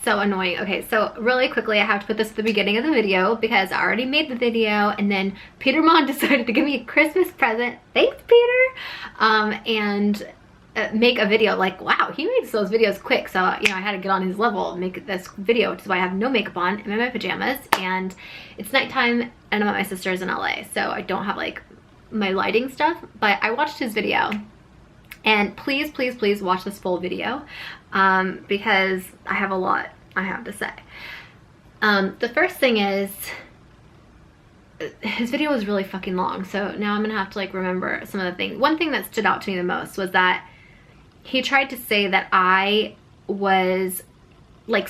So annoying. Okay, so really quickly, I have to put this at the beginning of the video because I already made the video, and then Peter Mon decided to give me a Christmas present. Thanks, Peter. And make a video. Like, wow, he makes those videos quick. So, you know, I had to get on his level and make this video, which is why I have no makeup on. I'm in my pajamas, and it's nighttime, and I'm at my sister's in LA. So I don't have like my lighting stuff, but I watched his video. And please, please, please watch this full video because I have a lot I have to say. The first thing is, his video was really fucking long, so now I'm gonna have to like remember some of the things. One thing that stood out to me the most was that he tried to say that I was like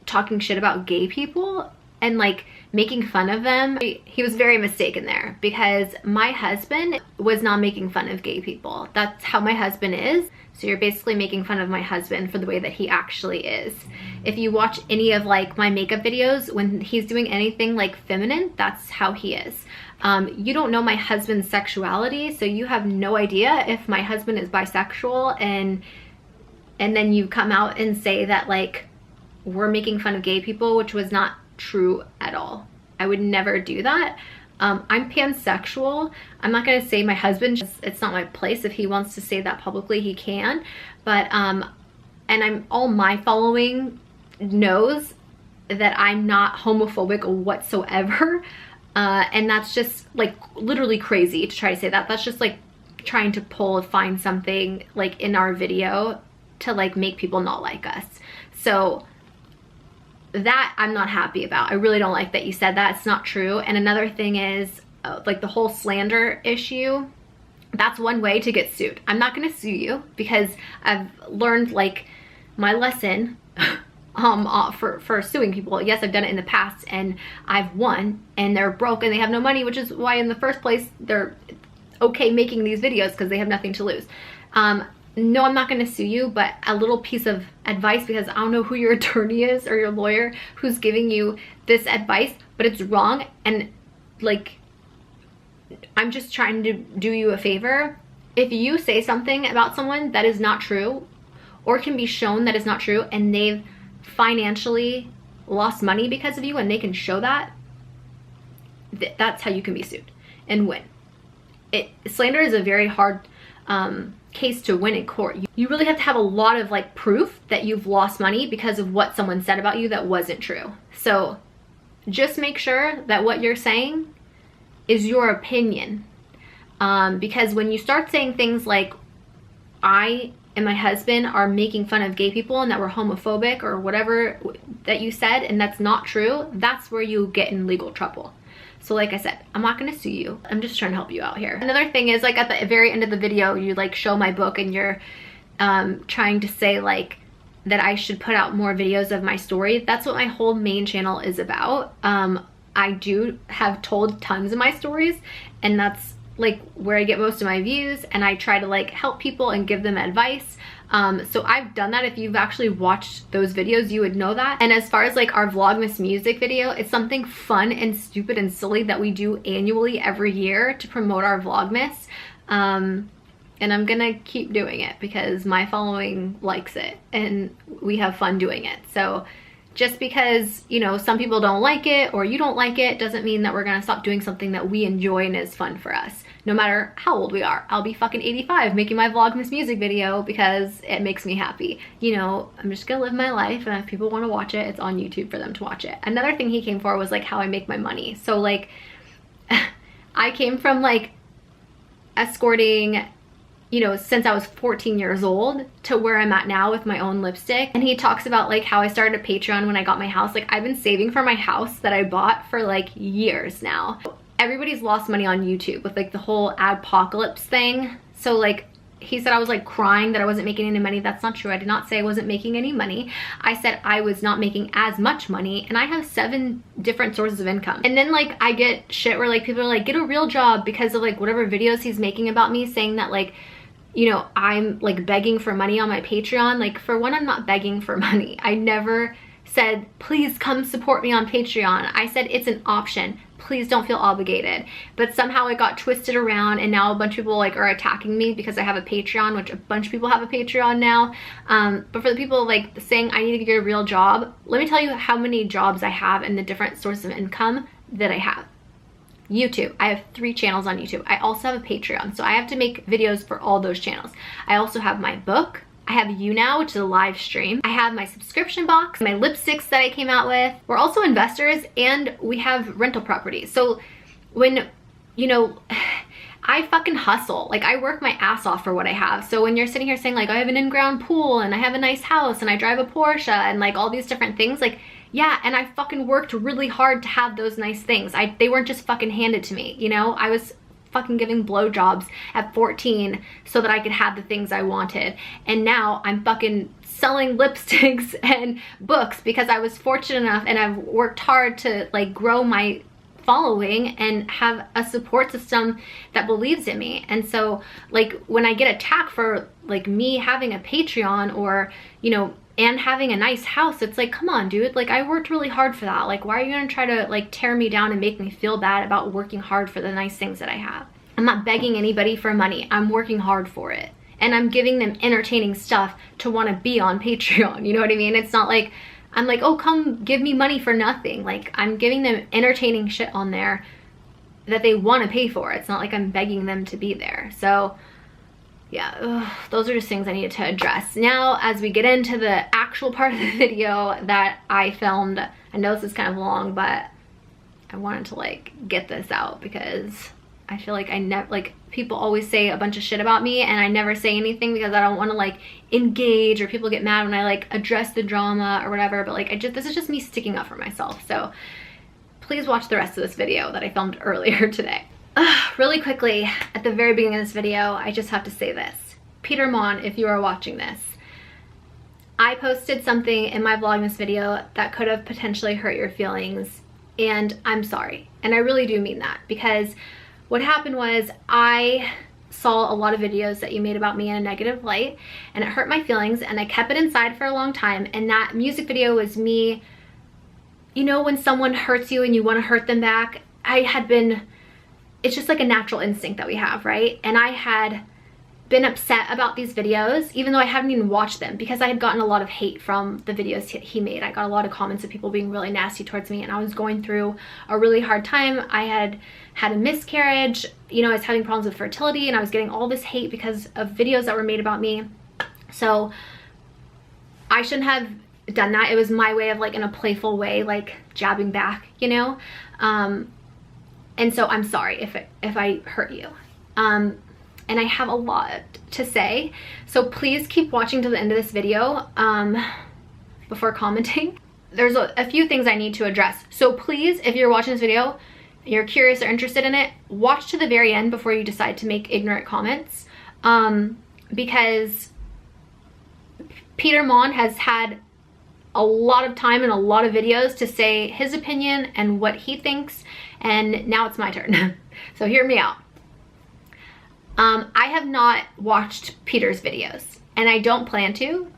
talking shit about gay people and like making fun of them. He was very mistaken there, because my husband was not making fun of gay people. That's how my husband is. So you're basically making fun of my husband for the way that he actually is. If you watch any of like my makeup videos, when he's doing anything like feminine, that's how he is. You don't know my husband's sexuality, so you have no idea if my husband is bisexual, and then you come out and say that like we're making fun of gay people, which was not true at all. I would never do that. I'm pansexual. I'm not gonna say my husband, it's not my place. If he wants to say that publicly, he can. But and all my following knows that I'm not homophobic whatsoever. And that's just like literally crazy to try to say that. That's just like trying to find something like in our video to like make people not like us. So that I'm not happy about. I really don't like that you said that. It's not true. And another thing is like the whole slander issue. That's one way to get sued. I'm not gonna sue you because I've learned like my lesson for suing people. Yes, I've done it in the past and I've won, and they're broke and they have no money, which is why in the first place they're okay making these videos, because they have nothing to lose. No, I'm not gonna sue you, but a little piece of advice, because I don't know who your attorney is or your lawyer who's giving you this advice, but it's wrong. And like, I'm just trying to do you a favor. If you say something about someone that is not true, or can be shown that is not true, and they've financially lost money because of you, and they can show that, that's how you can be sued and win. Slander is a very hard case to win in court. You really have to have a lot of like proof that you've lost money because of what someone said about you that wasn't true. So just make sure that what you're saying is your opinion, because when you start saying things like I and my husband are making fun of gay people and that we're homophobic or whatever that you said, and that's not true, that's where you get in legal trouble. So like I said, I'm not gonna sue you. I'm just trying to help you out here. Another thing is, like at the very end of the video, you like show my book and you're trying to say like that I should put out more videos of my story. That's what my whole main channel is about. I do have told tons of my stories, and that's like where I get most of my views, and I try to like help people and give them advice. So I've done that. If you've actually watched those videos, you would know that. And as far as like our vlogmas music video, it's something fun and stupid and silly that we do annually every year to promote our vlogmas. And I'm gonna keep doing it because my following likes it and we have fun doing it. So just because, you know, some people don't like it or you don't like it doesn't mean that we're gonna stop doing something that we enjoy and is fun for us. No matter how old we are. I'll be fucking 85 making my vlogmas music video because it makes me happy. You know, I'm just gonna live my life, and if people wanna watch it, it's on YouTube for them to watch it. Another thing he came for was like how I make my money. So like, I came from like escorting, you know, since I was 14 years old to where I'm at now with my own lipstick. And he talks about like how I started a Patreon when I got my house. Like I've been saving for my house that I bought for like years now. Everybody's lost money on YouTube with like the whole adpocalypse thing. So like he said I was like crying that I wasn't making any money. That's not true. I did not say I wasn't making any money. I said I was not making as much money, and I have 7 different sources of income. And then like I get shit where like people are like, get a real job, because of like whatever videos he's making about me, saying that like, you know, I'm like begging for money on my Patreon. Like for one, I'm not begging for money. I never said, please come support me on Patreon. I said it's an option. Please don't feel obligated. But somehow it got twisted around, and now a bunch of people like are attacking me because I have a Patreon, which a bunch of people have a Patreon now. But for the people like saying I need to get a real job, let me tell you how many jobs I have and the different sources of income that I have. YouTube. I have 3 channels on YouTube. I also have a Patreon, so I have to make videos for all those channels. I also have my book. I have You Now, which is a live stream. I have my subscription box, my lipsticks that I came out with. We're also investors, and we have rental properties. So when, you know, I fucking hustle. Like, I work my ass off for what I have. So when you're sitting here saying like, I have an in-ground pool and I have a nice house and I drive a Porsche and like all these different things, like, yeah, and I fucking worked really hard to have those nice things. They weren't just fucking handed to me, you know? I was fucking giving blowjobs at 14 so that I could have the things I wanted. And now I'm fucking selling lipsticks and books because I was fortunate enough and I've worked hard to like grow my following and have a support system that believes in me. And so like when I get attacked for like me having a Patreon or, you know, and having a nice house, it's like, come on, dude, like I worked really hard for that. Like, why are you gonna try to like tear me down and make me feel bad about working hard for the nice things that I have? I'm not begging anybody for money. I'm working hard for it. And I'm giving them entertaining stuff to want to be on Patreon. You know what I mean? It's not like I'm like, oh, come give me money for nothing. Like, I'm giving them entertaining shit on there that they want to pay for. It's not like I'm begging them to be there. So yeah, those are just things I needed to address. Now, as we get into the actual part of the video that I filmed, I know this is kind of long, but I wanted to like get this out because I feel like I never, like, people always say a bunch of shit about me and I never say anything because I don't want to like engage, or people get mad when I like address the drama or whatever. But like, this is just me sticking up for myself. So please watch the rest of this video that I filmed earlier today. Really quickly, at the very beginning of this video, I just have to say this. Peter Mon, if you are watching this, I posted something in my vlogmas video that could have potentially hurt your feelings, and I'm sorry. And I really do mean that, because what happened was I saw a lot of videos that you made about me in a negative light, and it hurt my feelings, and I kept it inside for a long time. And that music video was me, you know, when someone hurts you and you want to hurt them back. It's just like a natural instinct that we have, right? And I had been upset about these videos, even though I hadn't even watched them, because I had gotten a lot of hate from the videos he made. I got a lot of comments of people being really nasty towards me, and I was going through a really hard time. I had had a miscarriage, you know, I was having problems with fertility, and I was getting all this hate because of videos that were made about me. So I shouldn't have done that. It was my way of like, in a playful way, like jabbing back, you know? And so I'm sorry if I hurt you. And I have a lot to say, so please keep watching to the end of this video before commenting. There's a few things I need to address. So please, if you're watching this video, you're curious or interested in it, watch to the very end before you decide to make ignorant comments. Because Peter Mon has had a lot of time and a lot of videos to say his opinion and what he thinks, and now it's my turn. So hear me out. I have not watched Peter's videos, and I don't plan to,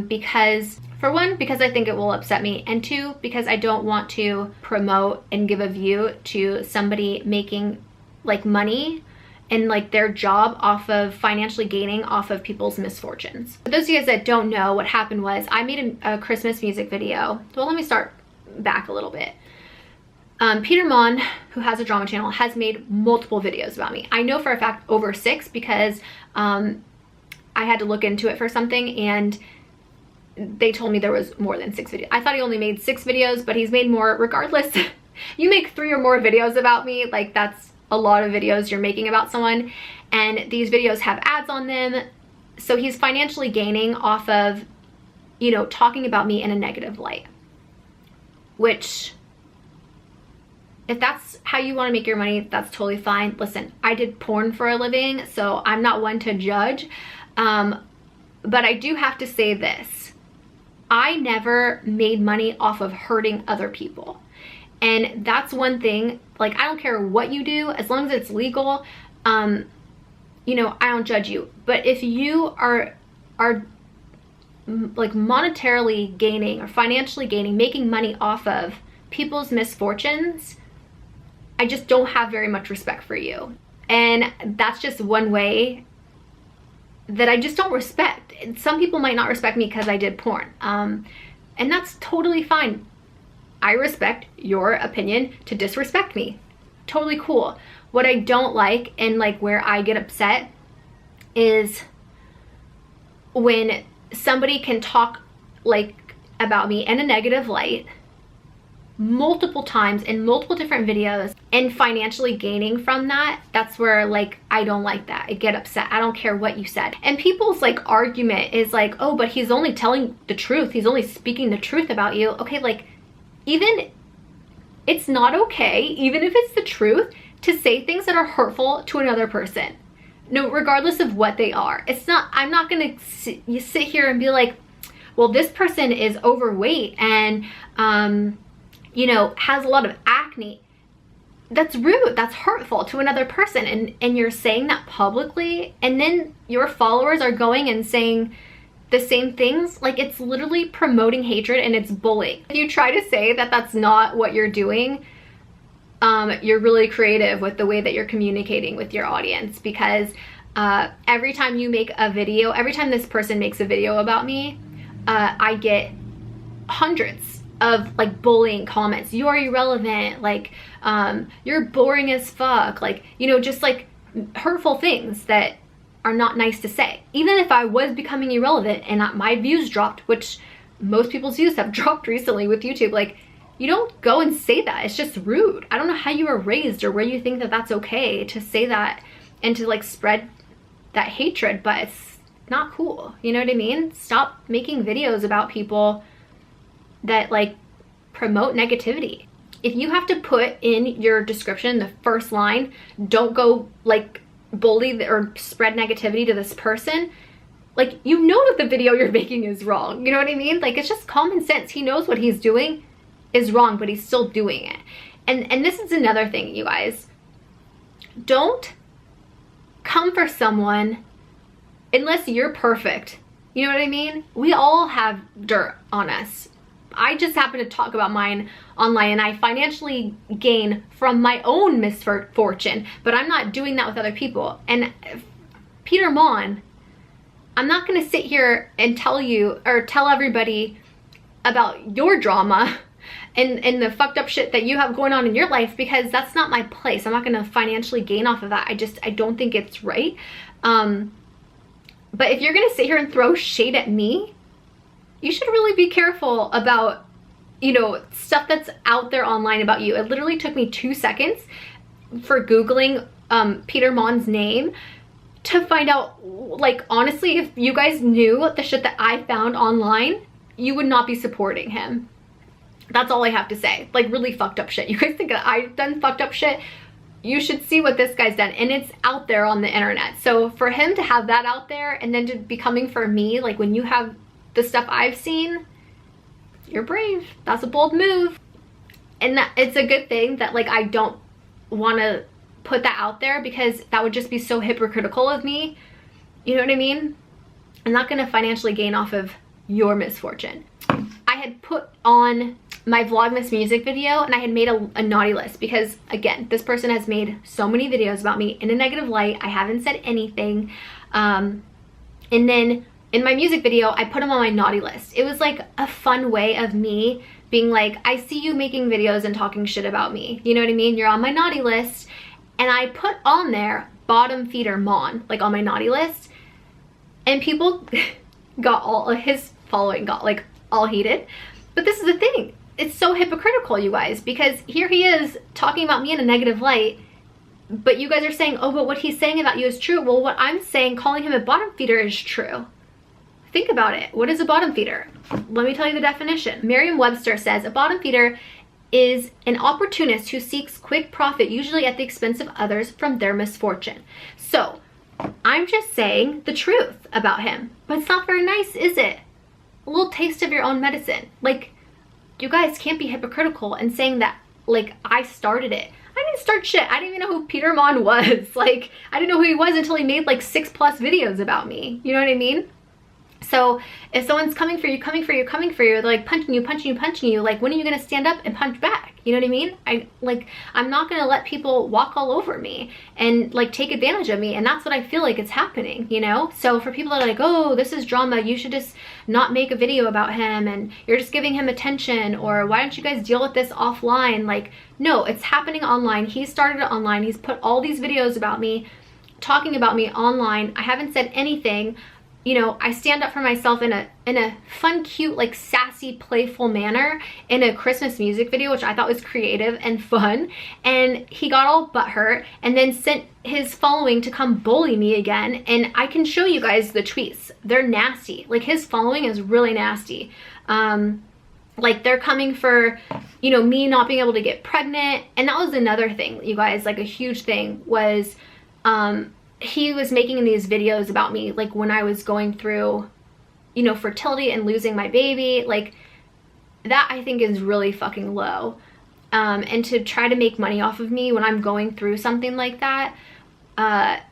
because for one, because I think it will upset me, and two, because I don't want to promote and give a view to somebody making like money and like their job off of financially gaining off of people's misfortunes. For those of you guys that don't know, what happened was I made a Christmas music video. Well, let me start back a little bit. Peter Mon, who has a drama channel, has made multiple videos about me. I know for a fact over 6, because I had to look into it for something, and they told me there was more than 6 videos. I thought he only made 6 videos, but he's made more. Regardless, you make 3 or more videos about me, like that's a lot of videos you're making about someone, and these videos have ads on them. So he's financially gaining off of, you know, talking about me in a negative light, which, if that's how you want to make your money, that's totally fine. Listen, I did porn for a living, so I'm not one to judge. But I do have to say this. I never made money off of hurting other people. And that's one thing, like, I don't care what you do, as long as it's legal, you know, I don't judge you. But if you are like monetarily gaining or financially gaining, making money off of people's misfortunes, I just don't have very much respect for you. And that's just one way that I just don't respect. Some people might not respect me because I did porn. And that's totally fine. I respect your opinion to disrespect me. Totally cool. What I don't like, and like where I get upset, is when somebody can talk like about me in a negative light multiple times in multiple different videos and financially gaining from that. That's where like I don't like that. I get upset. I don't care what you said. And people's like argument is like, oh, but he's only telling the truth. He's only speaking the truth about you. Okay, like even it's not okay, even if it's the truth, to say things that are hurtful to another person. No, regardless of what they are. It's not, I'm not gonna sit here and be like, well, this person is overweight and you know, has a lot of acne. That's rude. That's hurtful to another person. And you're saying that publicly, and then your followers are going and saying the same things. Like, it's literally promoting hatred and it's bullying. If you try to say that that's not what you're doing, you're really creative with the way that you're communicating with your audience, because every time you make a video, every time this person makes a video about me, I get hundreds of like bullying comments. You're irrelevant, like you're boring as fuck, like, you know, just like hurtful things that are not nice to say. Even if I was becoming irrelevant and my views dropped, which most people's views have dropped recently with YouTube, like, you don't go and say that. It's just rude. I don't know how you were raised or where you think that that's okay to say that and to like spread that hatred, but it's not cool. You know what I mean? Stop making videos about people that like promote negativity. If you have to put in your description, the first line, don't go like bully or spread negativity to this person, like, you know that the video you're making is wrong. You know what I mean? Like, it's just common sense. He knows what he's doing is wrong, but he's still doing it. And this is another thing, you guys. Don't come for someone unless you're perfect. You know what I mean? We all have dirt on us. I just happen to talk about mine online, and I financially gain from my own misfortune, but I'm not doing that with other people. And Peter Mon, I'm not gonna sit here and tell you or tell everybody about your drama and the fucked up shit that you have going on in your life, because that's not my place. I'm not gonna financially gain off of that. I don't think it's right. But if you're gonna sit here and throw shade at me, you should really be careful about, you know, stuff that's out there online about you. It literally took me 2 seconds for Googling Peter Mon's name to find out, like, honestly, if you guys knew the shit that I found online, you would not be supporting him. That's all I have to say. Like, really fucked up shit. You guys think that I've done fucked up shit? You should see what this guy's done, and it's out there on the internet. So for him to have that out there and then to be coming for me, like, when you have the stuff I've seen, you're brave. That's a bold move. And that it's a good thing that, like, I don't want to put that out there, because that would just be so hypocritical of me. You know what I mean? I'm not going to financially gain off of your misfortune. I had put on my Vlogmas music video and I had made a naughty list, because again, this person has made so many videos about me in a negative light. I haven't said anything. And then in my music video, I put them on my naughty list. It was like a fun way of me being like, I see you making videos and talking shit about me. You know what I mean? You're on my naughty list. And I put on there bottom feeder Mon, like, on my naughty list. And people got all, his following got like all heated. But this is the thing. It's so hypocritical, you guys, because here he is talking about me in a negative light, but you guys are saying, oh, but what he's saying about you is true. Well, what I'm saying, calling him a bottom feeder, is true. Think about it. What is a bottom feeder? Let me tell you the definition. Merriam-Webster says a bottom feeder is an opportunist who seeks quick profit, usually at the expense of others, from their misfortune. So I'm just saying the truth about him, but it's not very nice, is it? A little taste of your own medicine. Like, you guys can't be hypocritical and saying that, like, I started it. I didn't start shit. I didn't even know who Peter Mon was. Like, I didn't know who he was until he made like 6+ videos about me. You know what I mean? So if someone's coming for you, they're like punching you, like, when are you gonna stand up and punch back? You know what I mean? I'm not gonna let people walk all over me and like take advantage of me. And that's what I feel like it's happening, you know? So for people that are like, oh, this is drama, you should just not make a video about him and you're just giving him attention, or why don't you guys deal with this offline? Like, no, it's happening online. He started it online. He's put all these videos about me, talking about me online. I haven't said anything. You know, I stand up for myself in a fun, cute, like sassy, playful manner in a Christmas music video, which I thought was creative and fun. And he got all butthurt and then sent his following to come bully me again. And I can show you guys the tweets. They're nasty. Like, his following is really nasty. Like, they're coming for, you know, me not being able to get pregnant. And that was another thing, you guys, like a huge thing was, he was making these videos about me, like when I was going through, you know, fertility and losing my baby. Like, that I think is really fucking low. And to try to make money off of me when I'm going through something like that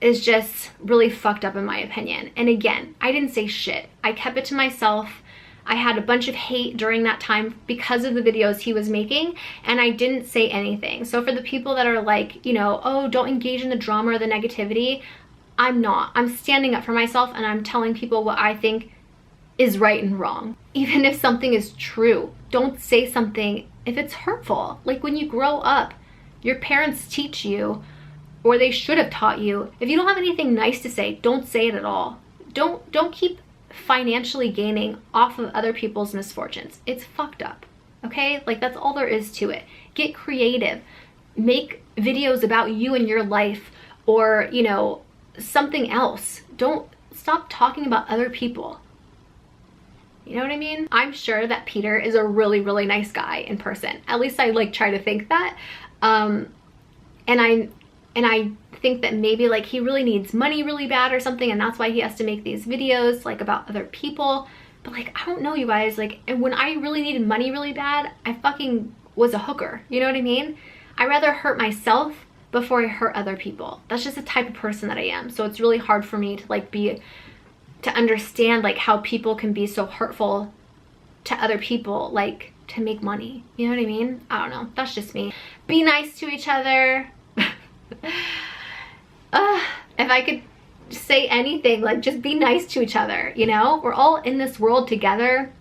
is just really fucked up in my opinion. And again, I didn't say shit. I kept it to myself. I had a bunch of hate during that time because of the videos he was making, and I didn't say anything. So for the people that are like, you know, oh, don't engage in the drama or the negativity, I'm not. I'm standing up for myself and I'm telling people what I think is right and wrong. Even if something is true, don't say something if it's hurtful. Like, when you grow up, your parents teach you, or they should have taught you, if you don't have anything nice to say, don't say it at all. Don't keep financially gaining off of other people's misfortunes. It's fucked up, okay? Like, that's all there is to it. Get creative. Make videos about you and your life, or, you know, something else. Don't stop talking about other people. You know what I mean? I'm sure that Peter is a really, really nice guy in person. At least I like try to think that. And I think that maybe like he really needs money really bad or something, and that's why he has to make these videos like about other people. But like, I don't know, you guys, like, and when I really needed money really bad, I fucking was a hooker. You know what I mean? I'd rather hurt myself before I hurt other people. That's just the type of person that I am. So it's really hard for me to like to understand like how people can be so hurtful to other people, like to make money. You know what I mean? I don't know. That's just me. Be nice to each other. If I could say anything, like, just be nice to each other, you know? We're all in this world together.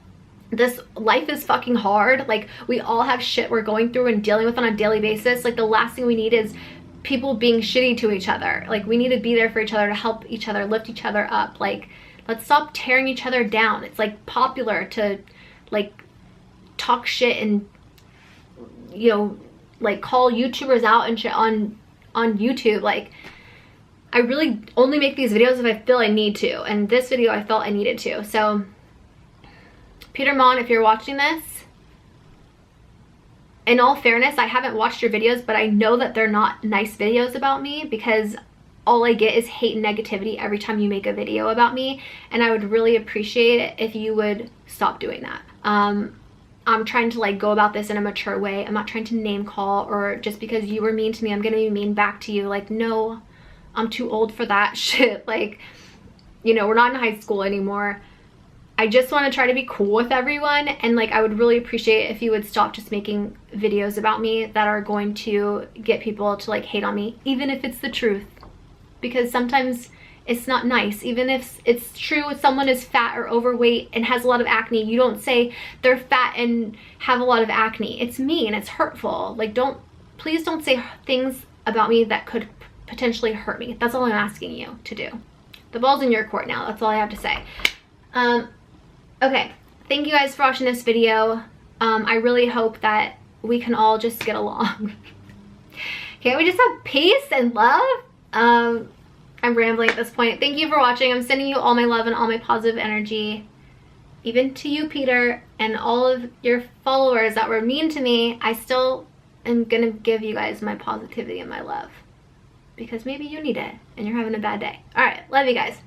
This life is fucking hard. Like, we all have shit we're going through and dealing with on a daily basis. Like, the last thing we need is people being shitty to each other. Like, we need to be there for each other, to help each other, lift each other up. Like, let's stop tearing each other down. It's like popular to like talk shit and, you know, like call YouTubers out and shit on YouTube. Like, I really only make these videos if I feel I need to, and this video I felt I needed to. So Peter Mon, if you're watching this, in all fairness, I haven't watched your videos, but I know that they're not nice videos about me, because all I get is hate and negativity every time you make a video about me, and I would really appreciate it if you would stop doing that. I'm trying to like go about this in a mature way. I'm not trying to name call, or just because you were mean to me, I'm gonna be mean back to you. Like, no, I'm too old for that shit. Like, you know, we're not in high school anymore. I just want to try to be cool with everyone, and like, I would really appreciate if you would stop just making videos about me that are going to get people to like hate on me, even if it's the truth, because sometimes it's not nice. Even if it's true, if someone is fat or overweight and has a lot of acne, you don't say they're fat and have a lot of acne. It's mean, it's hurtful. Like, please don't say things about me that could potentially hurt me. That's all I'm asking you to do. The ball's in your court now. That's all I have to say. Okay, thank you guys for watching this video. I really hope that we can all just get along. Can't we just have peace and love? I'm rambling at this point. Thank you for watching. I'm sending you all my love and all my positive energy. Even to you, Peter, and all of your followers that were mean to me. I still am gonna give you guys my positivity and my love, because maybe you need it and you're having a bad day. All right, love you guys.